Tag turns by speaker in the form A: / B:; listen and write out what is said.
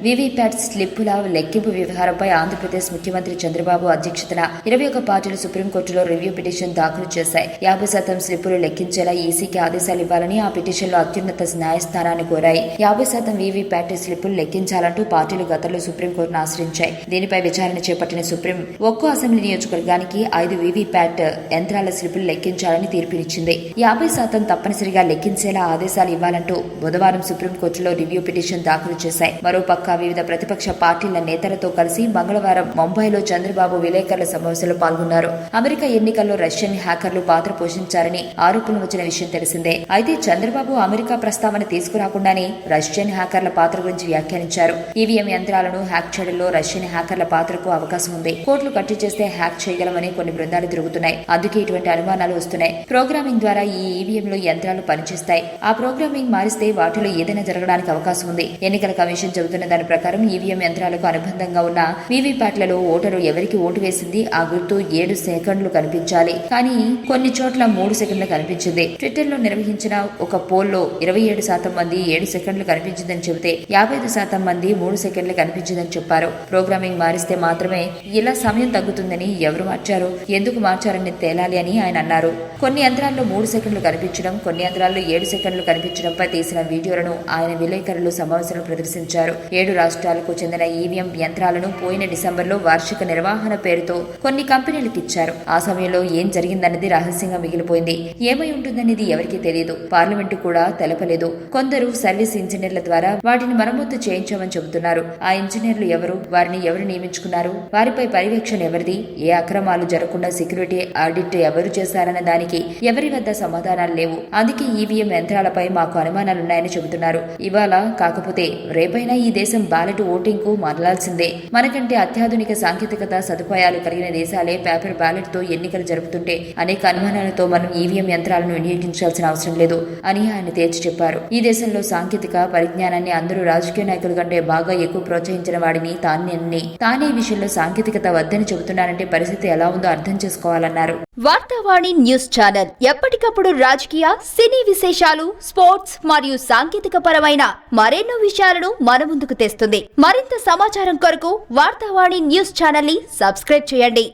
A: VVPAT స్లిప్పుల లెక్కింపు వ్యవహారంపై ఆంధ్రప్రదేశ్ ముఖ్యమంత్రి చంద్రబాబు అధ్యక్షతన 21 పార్టీలు సుప్రీంకోర్టులో రివ్యూ పిటిషన్ దాఖలు చేశాయి. 50% స్లిప్పులు లెక్కించేలా ఈసీకి ఆదేశాలు ఇవ్వాలని ఆ పిటిషన్లో అత్యున్నత న్యాయస్థానాన్ని కోరాయి. 50% వీవీప్యాట్ స్లిప్పులు లెక్కించాలంటూ పార్టీలు గతంలో సుప్రీంకోర్టును ఆశ్రయించాయి. దీనిపై విచారణ చేపట్టిన సుప్రీం ఒక్కో అసెంబ్లీ నియోజకవర్గానికి 5 వీవీప్యాట్ యంత్రాల స్లిప్పులు లెక్కించాలని తీర్పునిచ్చింది. 50% తప్పనిసరిగా లెక్కించేలా ఆదేశాలు ఇవ్వాలంటూ బుధవారం సుప్రీంకోర్టులో రివ్యూ పిటిషన్ దాఖలు చేశాయి. మరోపక్క వివిధ ప్రతిపక్ష పార్టీల నేతలతో కలిసి మంగళవారం ముంబైలో చంద్రబాబు విలేకరుల సమావేశంలో పాల్గొన్నారు. అమెరికా ఎన్నికల్లో రష్యన్ హ్యాకర్లు పాత్ర పోషించారని ఆరోపణలు వచ్చిన విషయం తెలిసిందే. అయితే చంద్రబాబు అమెరికా ప్రస్తావన తీసుకురాకుండానే రష్యన్ హ్యాకర్ల పాత్ర గురించి వ్యాఖ్యానించారు. ఈవీఎం యంత్రాలను హ్యాక్ చేయడంలో రష్యన్ హ్యాకర్ల పాత్రకు అవకాశం ఉంది. కోట్లు కట్టి చేస్తే హ్యాక్ చేయగలమని కొన్ని బృందాలు తిరుగుతున్నాయి. అందుకే ఇటువంటి అనుమానాలు వస్తున్నాయి. ప్రోగ్రామింగ్ ద్వారా ఈ ఈవీఎంలు యంత్రాలు పనిచేస్తాయి. ఆ ప్రోగ్రామింగ్ మారిస్తే వాటిలో ఏదైనా జరగడానికి అవకాశం ఉంది. ఎన్నికల కమిషన్ చెబుతున్న దాని ప్రకారం ఈవీఎం యంత్రాలకు అనుబంధంగా ఉన్న వీవీప్యాట్లలో ఓటరు ఎవరికి ఓటు వేసింది ఆ గుర్తు 7 సెకండ్లు కనిపించాలి. కానీ కొన్ని చోట్ల 3 సెకండ్లు కనిపించింది. ట్విట్టర్ లో నిర్వహించిన ఒక పోల్లో 27% మంది 7 సెకండ్లు కనిపించిందని చెబితే 55% మంది 3 సెకండ్లు కనిపించిందని చెప్పారు. ప్రోగ్రామింగ్ మారిస్తే మాత్రమే ఇలా సమయం తగ్గుతుందని, ఎవరు మార్చారు, ఎందుకు మార్చారని తేలాలి అని ఆయన అన్నారు. కొన్ని యంత్రాల్లో 3 సెకండ్లు కనిపించడం, కొన్ని యంత్రాల్లో 7 సెకండ్లు కనిపించడంపై తీసిన వీడియోలను ఆయన విలేకరులు సమావేశంలో ప్రదర్శించారు. 7 రాష్ట్రాలకు చెందిన ఈవీఎం యంత్రాలను పోయిన డిసెంబర్లో వార్షిక నిర్వహణ పేరుతో కొన్ని కంపెనీలకు ఇచ్చారు. ఆ సమయంలో ఏం జరిగిందన్నది రహస్యంగా మిగిలిపోయింది. ఏమై ఉంటుందనేది ఎవరికీ తెలియదు. పార్లమెంటు కూడా తెలపలేదు. కొందరు సర్వీస్ ఇంజనీర్ల ద్వారా వాటిని మరమ్మతు చేయించామని చెబుతున్నారు. ఆ ఇంజనీర్లు ఎవరు, వారిని ఎవరు నియమించుకున్నారు, వారిపై పర్యవేక్షణ ఎవరిది, ఏ అక్రమాలు జరగకుండా సెక్యూరిటీ ఆడిట్ ఎవరు చేశారన్న దానికి ఎవరి వద్ద సమాధానాలు లేవు. అందుకే ఈవీఎం యంత్రాలపై మాకు అనుమానాలున్నాయని చెబుతున్నారు. ఇవాళ కాకపోతే రేపైనా ఈ దేశం బ్యాలెట్ ఓటింగ్ కు మరలాల్సిందే. మనకంటే అత్యాధునిక సాంకేతికత సదుపాయాలు కలిగిన దేశాలే పేపర్ బ్యాలెట్ తో ఎన్నికలు జరుపుతుంటే అనేక అనుమానాలతో మనం ఈవీఎం యంత్రాలను వినియోగించాల్సిన అవసరం లేదు అని ఆయన తేల్చి చెప్పారు. ఈ దేశంలో సాంకేతిక పరిజ్ఞానాన్ని అందరూ రాజకీయ నాయకుల కంటే బాగా ఎక్కువ ప్రోత్సహించిన వాడిని తానే ఈ విషయంలో సాంకేతికత వద్దని చెబుతున్నారంటే పరిస్థితి ఎలా ఉందో అర్థం చేసుకోవాలన్నారు.
B: వార్తావాణి న్యూస్ ఛానల్ ఎప్పటికప్పుడు రాజకీయ, సినీ విశేషాలు, స్పోర్ట్స్ మరియు సాంకేతిక పరమైన మరెన్నో విషయాలను మన ముందుకు తెస్తుంది. మరింత సమాచారం కొరకు వార్తావాణి న్యూస్ ఛానల్ ని సబ్స్క్రైబ్ చేయండి.